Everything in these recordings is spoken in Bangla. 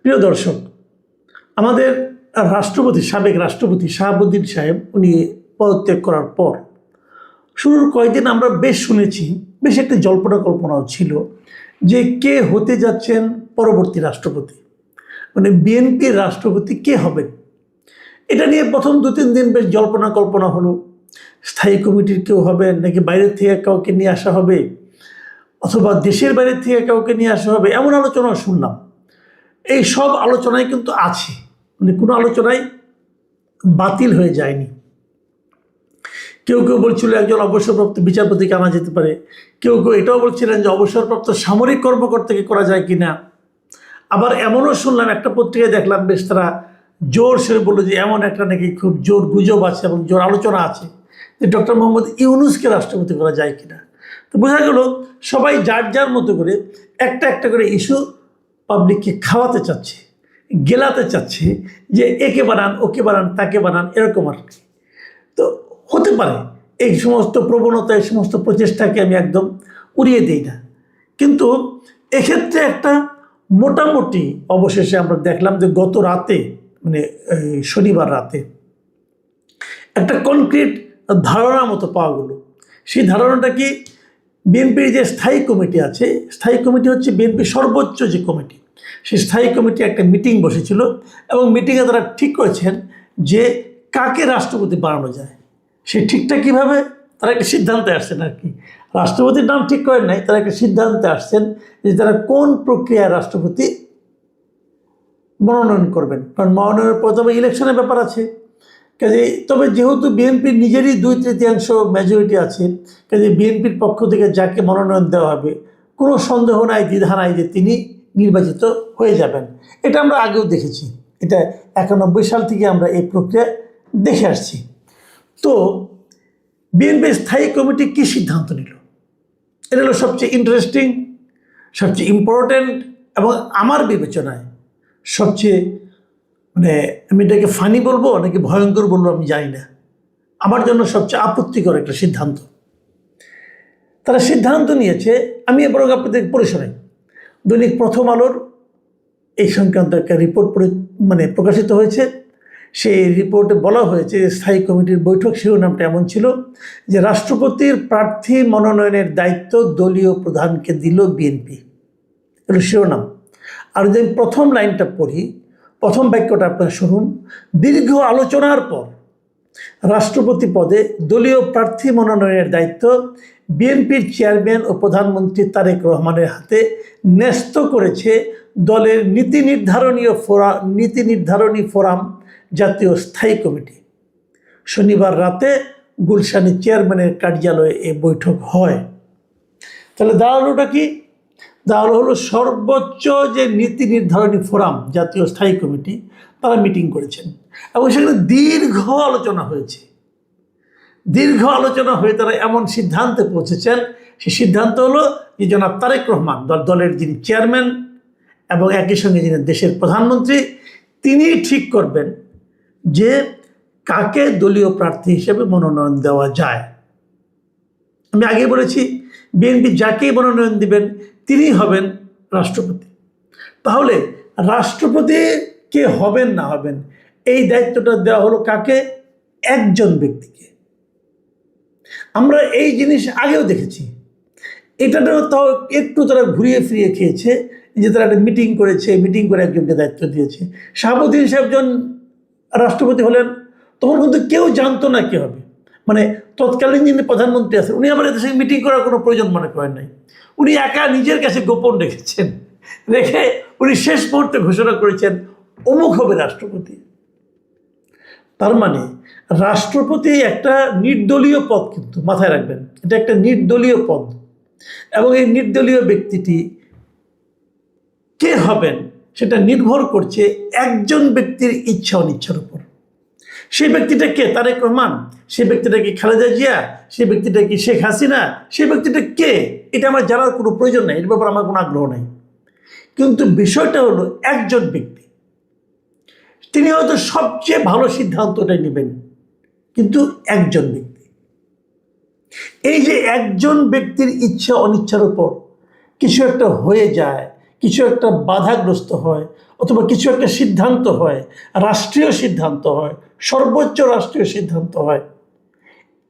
প্রিয় দর্শক, আমাদের সাবেক রাষ্ট্রপতি শাহাবুদ্দিন সাহেব উনি পদত্যাগ করার পর শুরুর কয়েকদিন আমরা বেশ শুনেছি, বেশ একটা জল্পনা কল্পনাও ছিল যে কে হতে যাচ্ছেন পরবর্তী রাষ্ট্রপতি, মানে বিএনপির রাষ্ট্রপতি কে হবেন। এটা নিয়ে প্রথম 2-3 দিন বেশ জল্পনা কল্পনা হলো। স্থায়ী কমিটির কেউ হবেন নাকি বাইরের থেকে কাউকে নিয়ে আসা হবে, অথবা দেশের বাইরের থেকে কাউকে নিয়ে আসা হবে, এমন আলোচনা শুনলাম। এই সব আলোচনায় কিন্তু আছে, মানে কোনো আলোচনায় বাতিল হয়ে যায়নি। কেউ কেউ বলছিল একজন অবসরপ্রাপ্ত বিচারপতিকে আনা যেতে পারে, কেউ কেউ এটাও বলছিলেন যে অবসরপ্রাপ্ত সামরিক কর্মকর্তাকে করা যায় কিনা। আবার এমনও শুনলাম, একটা পত্রিকায় দেখলাম বেশ তারা জোর সে বললো যে এমন একটা নাকি খুব জোর গুজব আছে এবং জোর আলোচনা আছে যে ডক্টর মোহাম্মদ ইউনূসকে রাষ্ট্রপতি করা যায় কিনা। তো বোঝা গেল সবাই যার যার মতো করে একটা একটা করে ইস্যু পাবলিককে খাওয়াতে চাচ্ছে, গেলাতে চাচ্ছে যে একে বানান, ওকে বানান, তাকে বানান, এরকম আর কি। তো হতে পারে এই সমস্ত প্রবণতা, এই সমস্ত প্রচেষ্টাকে আমি একদম উড়িয়ে দিই না, কিন্তু এক্ষেত্রে একটা মোটামুটি অবশেষে আমরা দেখলাম যে গত রাতে, মানে শনিবার রাতে একটা কনক্রিট ধারণা মতো পাওয়া গেল। সেই ধারণাটা কি, বিএনপির যে স্থায়ী কমিটি আছে, স্থায়ী কমিটি হচ্ছে বিএনপির সর্বোচ্চ যে কমিটি, সেই স্থায়ী কমিটি একটা মিটিং বসেছিল এবং মিটিংয়ে তারা ঠিক করেছেন যে কাকে রাষ্ট্রপতি বানানো যায়। সেই ঠিকটা কীভাবে, তারা একটা সিদ্ধান্তে আসছেন আর কি। রাষ্ট্রপতির নাম ঠিক করেন নাই, তারা একটা সিদ্ধান্তে আসছেন যে তারা কোন প্রক্রিয়ায় রাষ্ট্রপতি মনোনয়ন করবেন। কারণ মনোনয়নের পর তবে ইলেকশনের ব্যাপার আছে, কাজে তবে যেহেতু বিএনপির নিজেরই 2/3 মেজরিটি আছে, কাজে বিএনপির পক্ষ থেকে যাকে মনোনয়ন দেওয়া হবে কোনো সন্দেহ নাই, দ্বিধা নাই যে তিনি নির্বাচিত হয়ে যাবেন। এটা আমরা আগেও দেখেছি, এটা 91 সাল থেকে আমরা এই প্রক্রিয়া দেখে আসছি। তো বিএনপির স্থায়ী কমিটি কী সিদ্ধান্ত নিল, এটা হলো সবচেয়ে ইন্টারেস্টিং, সবচেয়ে ইম্পর্ট্যান্ট এবং আমার বিবেচনায় সবচেয়ে, মানে আমি এটাকে ফানি বলবো নাকি ভয়ঙ্কর বলবো আমি জানি না, আমার জন্য সবচেয়ে আপত্তিকর একটা সিদ্ধান্ত। তারা সিদ্ধান্ত নিয়েছে, আমি বরং আপনাদের পড়ে শোনাই। দৈনিক প্রথম আলোর এই সংক্রান্ত একটা রিপোর্ট প্রকাশিত হয়েছে। সেই রিপোর্টে বলা হয়েছে স্থায়ী কমিটির বৈঠক শিরোনামটা এমন ছিল যে রাষ্ট্রপতির প্রার্থী মনোনয়নের দায়িত্ব দলীয় প্রধানকে দিল বিএনপি, এটা শিরোনাম। আর যদি আমি প্রথম লাইনটা পড়ি, প্রথম বাক্যটা আপনারা শুনুন। দীর্ঘ আলোচনার পর রাষ্ট্রপতি পদে দলীয় প্রার্থী মনোনয়নের দায়িত্ব বিএনপির চেয়ারম্যান ও প্রধানমন্ত্রী তারেক রহমানের হাতে ন্যস্ত করেছে দলের নীতি নির্ধারণী ফোরাম জাতীয় স্থায়ী কমিটি। শনিবার রাতে গুলশানে চেয়ারম্যানের কার্যালয়ে এই বৈঠক হয়। তাহলে দাঁড়ালোটা কি, দাঁড়ালো হলো সর্বোচ্চ যে নীতি নির্ধারণী ফোরাম জাতীয় স্থায়ী কমিটি, তারা মিটিং করেছেন এবং সেখানে দীর্ঘ আলোচনা হয়েছে। দীর্ঘ আলোচনা হয়ে তারা এমন সিদ্ধান্তে পৌঁছেছেন, সেই সিদ্ধান্ত হলো যে জনাব তারেক রহমান দলের যিনি চেয়ারম্যান এবং একই সঙ্গে যিনি দেশের প্রধানমন্ত্রী, তিনি ঠিক করবেন যে কাকে দলীয় প্রার্থী হিসেবে মনোনয়ন দেওয়া যায়। আমি আগে বলেছি বিএনপি যাকেই মনোনয়ন দিবেন তিনি হবেন রাষ্ট্রপতি। তাহলে রাষ্ট্রপতি কে হবেন না হবেন এই দায়িত্বটা দেওয়া হলো কাকে, একজন ব্যক্তিকে। আমরা এই জিনিস আগেও দেখেছি, এটাও তাও একটু তারা ঘুরিয়ে ফিরিয়ে খেয়েছে যে তারা একটা মিটিং করেছে, মিটিং করে একজনকে দায়িত্ব দিয়েছে। শাহাবুদ্দিন সাহেব যখন রাষ্ট্রপতি হলেন তখন কিন্তু কেউ জানতো না কী হবে, মানে তৎকালীন যিনি প্রধানমন্ত্রী আছেন উনি আবার এদের সঙ্গে মিটিং করার কোনো প্রয়োজন মনে করেন নাই। উনি একা নিজের কাছে গোপন রেখেছেন, রেখে উনি শেষ মুহূর্তে ঘোষণা করেছেন অমুক হবে রাষ্ট্রপতি। তার মানে রাষ্ট্রপতি একটা নির্দলীয় পদ, কিন্তু মাথায় রাখবেন এটা একটা নির্দলীয় পদ এবং এই নির্দলীয় ব্যক্তিটি কে হবেন সেটা নির্ভর করছে একজন ব্যক্তির ইচ্ছা অনিচ্ছার উপর। সেই ব্যক্তিটা কে, তারেক রহমান, সেই ব্যক্তিটা কি খালেদা জিয়া, সেই ব্যক্তিটা কি শেখ হাসিনা, সেই ব্যক্তিটা কে, এটা আমার জানার কোনো প্রয়োজন নেই, এর ব্যাপারে আমার কোনো আগ্রহ নেই। কিন্তু বিষয়টা হলো একজন ব্যক্তি, তিনি হয়তো সবচেয়ে ভালো সিদ্ধান্তটা নেবেন, কিন্তু একজন ব্যক্তি। এই যে একজন ব্যক্তির ইচ্ছা অনিচ্ছার উপর কিছু একটা হয়ে যায়, কিছু একটা বাধাগ্রস্ত হয়, অথবা কিছু একটা সিদ্ধান্ত হয়, রাষ্ট্রীয় সিদ্ধান্ত হয়, সর্বোচ্চ রাষ্ট্রীয় সিদ্ধান্ত হয়,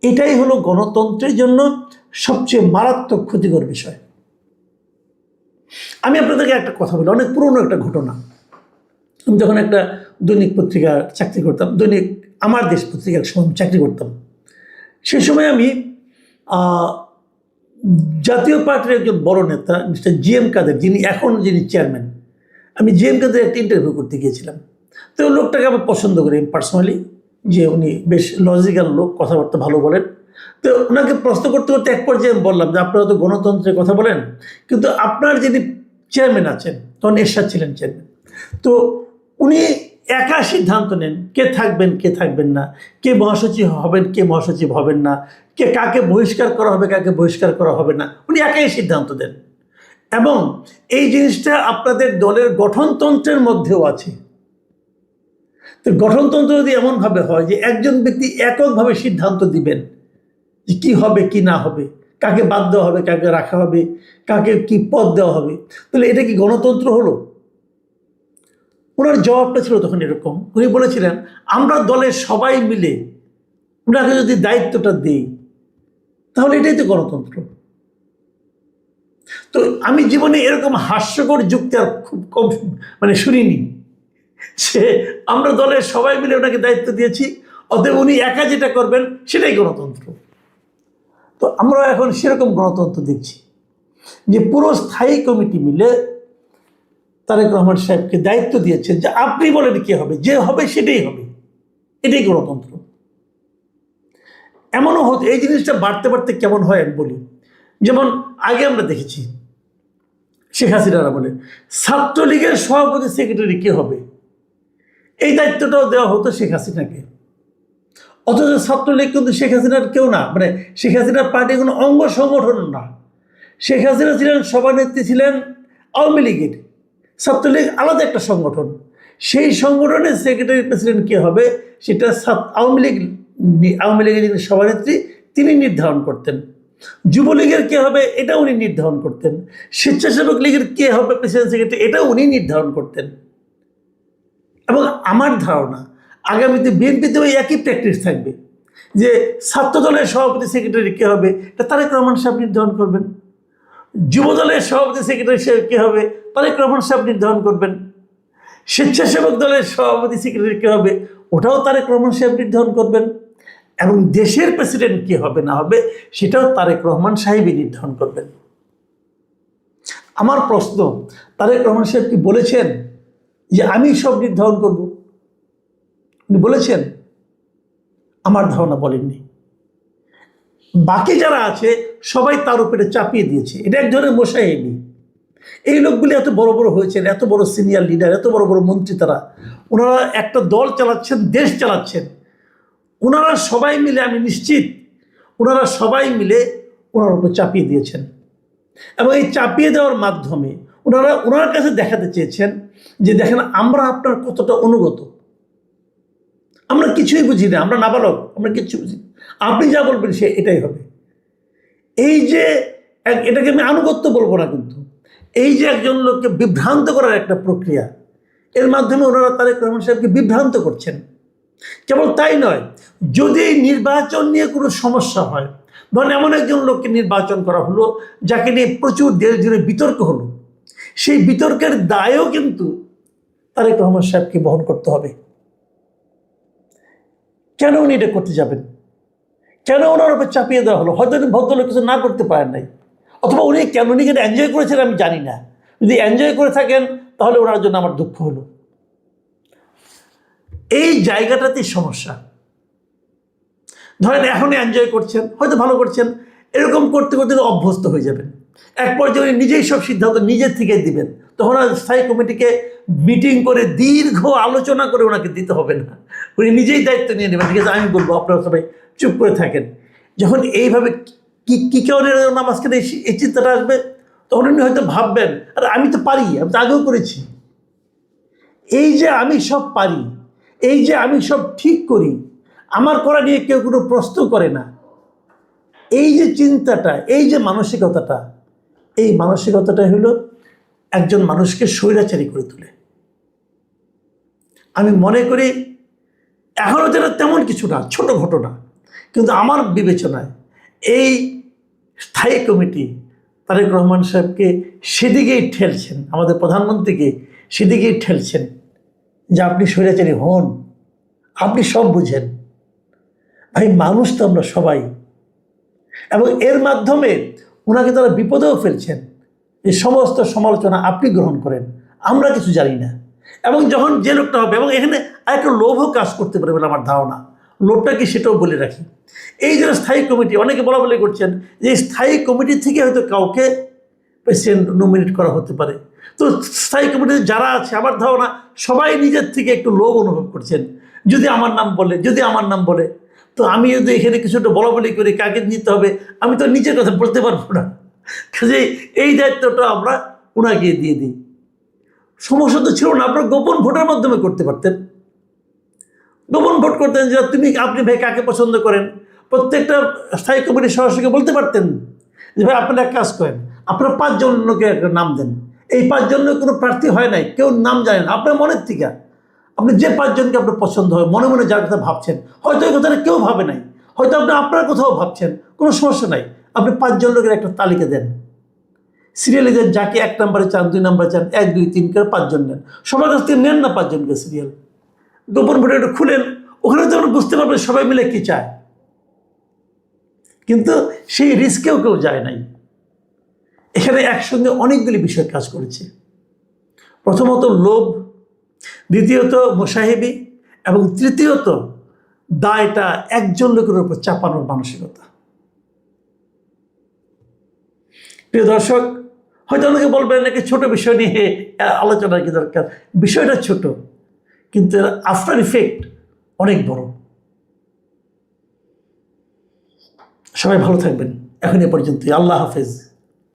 এটাই হলো গণতন্ত্রের জন্য সবচেয়ে মারাত্মক ক্ষতিকর বিষয়। আমি আপনাদেরকে একটা কথা বলি, অনেক পুরনো একটা ঘটনা। আমি যখন একটা দৈনিক পত্রিকার চাকরি করতাম, দৈনিক আমার দেশ পত্রিকার সময় চাকরি করতাম, সে সময় আমি জাতীয় পার্টির একজন বড় নেতা মিস্টার জিএম কাদের, যিনি চেয়ারম্যান, আমি জিএম কাদের একটা ইন্টারভিউ করতে গিয়েছিলাম। তো ওই লোকটাকে আমি পছন্দ করি পার্সোনালি, যে উনি বেশ লজিক্যাল লোক, কথাবার্তা ভালো বলেন। তো ওনাকে প্রশ্ন করতে করতে এক পর্যায়ে আমি বললাম যে আপনারা তো গণতন্ত্রের কথা বলেন, কিন্তু আপনার যিনি চেয়ারম্যান আছেন, তখন এরশাদ ছিলেন চেয়ারম্যান, তো উনি একা সিদ্ধান্ত নেন কে থাকবেন কে থাকবেন না, কে মহাসচিব হবেন কে মহাসচিব হবেন না, কে কাকে বহিষ্কার করা হবে কাকে বহিষ্কার করা হবে না, উনি একাই সিদ্ধান্ত দেন। এবং এই জিনিসটা আপনাদের দলের গঠনতন্ত্রের মধ্যেও আছে। তো গঠনতন্ত্র যদি এমনভাবে হয় যে একজন ব্যক্তি এককভাবে সিদ্ধান্ত দিবেন যে কী হবে কি না হবে, কাকে বাদ দেওয়া হবে কাকে রাখা হবে, কাকে কি পদ দেওয়া হবে, তাহলে এটা কি গণতন্ত্র হলো? ওনার জবাবটা ছিল তখন এরকম, উনি বলেছিলেন আমরা দলের সবাই মিলে ওনাকে যদি দায়িত্বটা দিই তাহলে এটাই তো গণতন্ত্র। তো আমি জীবনে এরকম হাস্যকর যুক্তি আর খুব কম শুনিনি, যে আমরা দলের সবাই মিলে ওনাকে দায়িত্ব দিয়েছি, অতএব উনি একা যেটা করবেন সেটাই গণতন্ত্র। তো আমরা এখন সেরকম গণতন্ত্র দেখছি, যে পুরো স্থায়ী কমিটি মিলে তারেক রহমান সাহেবকে দায়িত্ব দিয়েছে যে আপনি বলেন কি হবে, যে হবে সেটাই হবে, এটাই গণতন্ত্র। এমনও হতো, এই জিনিসটা বাড়তে বাড়তে কেমন হয় আমি বলি। যেমন আগে আমরা দেখেছি শেখ হাসিনারা বলে ছাত্রলীগের সভাপতি সেক্রেটারি কে হবে, এই দায়িত্বটাও দেওয়া হতো শেখ হাসিনাকে। অথচ ছাত্রলীগ কিন্তু শেখ হাসিনার কেউ না, শেখ হাসিনার পার্টির কোনো অঙ্গ সংগঠন না। শেখ হাসিনা ছিলেন সভানেত্রী, ছিলেন আওয়ামী লীগের, ছাত্রলীগ আলাদা একটা সংগঠন। সেই সংগঠনের সেক্রেটারি প্রেসিডেন্ট কে হবে সেটা আওয়ামী লীগের যিনি সভানেত্রী তিনি নির্ধারণ করতেন। যুবলীগের কে হবে এটা উনি নির্ধারণ করতেন। স্বেচ্ছাসেবক লীগের কে হবে প্রেসিডেন্ট সেক্রেটারি এটা উনি নির্ধারণ করতেন। এবং আমার ধারণা আগামীতে বিএনপিতে ওই একই প্র্যাকটিস থাকবে, যে ছাত্র দলের সভাপতি সেক্রেটারি কে হবে এটা তারেক রহমান সাহেব নির্ধারণ করবেন, যুব দলের সভাপতি সেক্রেটারি সাহেব কে হবে তারেক রহমান সাহেব নির্ধারণ করবেন, স্বেচ্ছাসেবক দলের সভাপতি সেক্রেটারি কে হবে ওটাও তারেক রহমান সাহেব নির্ধারণ করবেন, এবং দেশের প্রেসিডেন্ট কে হবে না হবে সেটাও তারেক রহমান সাহেবই নির্ধারণ করবেন। আমার প্রশ্ন, তারেক রহমান সাহেব কি বলেছেন যে আমি সব নির্ধারণ করব? উনি বলেছেন? আমার ধারণা বলেননি। বাকি যারা আছে সবাই তার উপরে চাপিয়ে দিয়েছে, এটা এক ধরনের মোসাহেবি। এই লোকগুলি এত বড় বড় হয়েছেন, এত বড় সিনিয়র লিডার, এত বড় বড় মন্ত্রী, তারা ওনারা একটা দল চালাচ্ছেন, দেশ চালাচ্ছেন, ওনারা সবাই মিলে, আমি নিশ্চিত ওনারা সবাই মিলে ওনার উপর চাপিয়ে দিয়েছেন। এবং এই চাপিয়ে দেওয়ার মাধ্যমে ওনার কাছে দেখাতে চেয়েছেন যে দেখেন আমরা আপনার কতটা অনুগত, আমরা কিছুই বুঝি না, আমরা নাবালক, আমরা কিচ্ছু বুঝি না, আপনি যা বলবেন সে এটাই হবে। এই যে এটাকে আমি আনুগত্য বলবো না, কিন্তু এই যে একজন লোককে বিভ্রান্ত করার একটা প্রক্রিয়া, এর মাধ্যমে ওনারা তারেক রহমান সাহেবকে বিভ্রান্ত করছেন। কেবল তাই নয়, যদি এই নির্বাচন নিয়ে কোনো সমস্যা হয়, ধরেন এমন একজন লোককে নির্বাচন করা হলো যাকে নিয়ে প্রচুর দেশ জুড়ে বিতর্ক হলো, সেই বিতর্কের দায়ও কিন্তু তারেক রহমান সাহেবকে বহন করতে হবে। কেন উনি এটা করতে যাবেন? কেন ওনার উপর চাপিয়ে দেওয়া হলো? হয়তো ভদ্রলোক কিছু না করতে পারেন নাই, অথবা উনি কেন উনি এটা এনজয় করেছেন আমি জানি না। যদি এনজয় করে থাকেন তাহলে ওনার জন্য আমার দুঃখ হলো। এই জায়গাটাতেই সমস্যা। ধরেন এখন এনজয় করছেন, হয়তো ভালো করছেন, এরকম করতে করতে অভ্যস্ত হয়ে যাবেন। এক পর্যায়ে উনি নিজেই সব সিদ্ধান্ত নিজের থেকে দিবেন, তখন আর স্থায়ী কমিটিকে মিটিং করে দীর্ঘ আলোচনা করে ওনাকে দিতে হবে না, উনি নিজেই দায়িত্ব নিয়ে নেবেন। ঠিক আছে, আমি বলবো আপনারা সবাই চুপ করে থাকেন। যখন এইভাবে কি কারণে নামাজকে এই চিন্তাটা আসবে, তখন উনি হয়তো ভাববেন আর আমি তো পারি, আমি তো আগেও করেছি, এই যে আমি সব পারি, এই যে আমি সব ঠিক করি, আমার করা নিয়ে কেউ কোনো প্রশ্ন করে না, এই যে চিন্তাটা, এই যে মানসিকতাটা, এই মানসিকতাটাই হলো একজন মানুষকে স্বৈরাচারী করে তোলে। আমি মনে করি এখনও যেন তেমন কিছু না, ছোট ঘটনা, কিন্তু আমার বিবেচনায় এই স্থায়ী কমিটি তারেক রহমান সাহেবকে সেদিকেই ঠেলছেন, আমাদের প্রধানমন্ত্রীকে সেদিকেই ঠেলছেন যে আপনি স্বৈরাচারী হন, আপনি সব বুঝেন। ভাই, মানুষ তো আমরা সবাই, এবং এর মাধ্যমে ওনাকে তারা বিপদেও ফেলছেন। এই সমস্ত সমালোচনা আপনি গ্রহণ করেন, আমরা কিছু জানি না। এবং যখন যে লোকটা হবে, এবং এখানে আরেকটা লোভও কাজ করতে পারে বলে আমার ধারণা। লোভটা কি সেটাও বলে রাখি। এই যে স্থায়ী কমিটি, অনেকে বলা বলি করছেন যে স্থায়ী কমিটি থেকে হয়তো কাউকে প্রেসিডেন্ট নমিনেট করা হতে পারে। তো স্থায়ী কমিটিতে যারা আছে, আমার ধারণা সবাই নিজের থেকে একটু লোভ অনুভব করছেন, যদি আমার নাম বলে, যদি আমার নাম বলে, তো আমি যদি এখানে কিছুটা বলা বলি করি কাকে নিতে হবে, আমি তো নিজের কথা বলতে পারবো না। কাজে এই দায়িত্বটা আমরা ওনাকে দিয়ে দিই। সমস্যা তো ছিল না, আপনারা গোপন ভোটের মাধ্যমে করতে পারতেন। গোপন ভোট করতেন যে আপনি ভাই কাকে পছন্দ করেন, প্রত্যেকটা স্থায়ী কমিটির সদস্যকে বলতে পারতেন যে ভাই আপনারা এক কাজ করেন, আপনারা 5 জনকে একটা নাম দেন। এই 5 জনের কোনো প্রার্থী হয় নাই, কেউ নাম জানেন, আপনার মনের থেকে আপনি যে 5 জনকে আপনার পছন্দ হয়, মনে মনে যার কথা ভাবছেন, হয়তো এই কথাটা কেউ ভাবে নাই, হয়তো আপনি আপনার কোথাও ভাবছেন, কোনো সমস্যা নাই। আপনি 5 জন লোকের একটা তালিকা দেন, সিরিয়ালে দেন, যাকে 1 নম্বরে চান, 2 নম্বরে চান, 1 2 3 করে 5 জন নেন। সবার কাছ থেকে নেন না 5 জনকে সিরিয়াল, গোপন ভোটে একটু খুলেন, ওখানে তো আমরা বুঝতে পারবেন সবাই মিলে কি চায়। কিন্তু সেই রিস্কেও কেউ যায় নাই। এখানে একসঙ্গে অনেকগুলি বিষয় কাজ করেছে। প্রথমত লোভ, দ্বিতীয়ত মোসাহেবি, এবং তৃতীয়ত দায়টা একজন লোকের উপর চাপানোর মানসিকতা। প্রিয় দর্শক, হয়তো অনেকে বলবেন নাকি ছোট বিষয় নিয়ে আলোচনা কি দরকার। বিষয়টা ছোট, কিন্তু আফটার ইফেক্ট অনেক বড়। সবাই ভালো থাকবেন। এখন এ পর্যন্তই। আল্লাহ হাফেজ।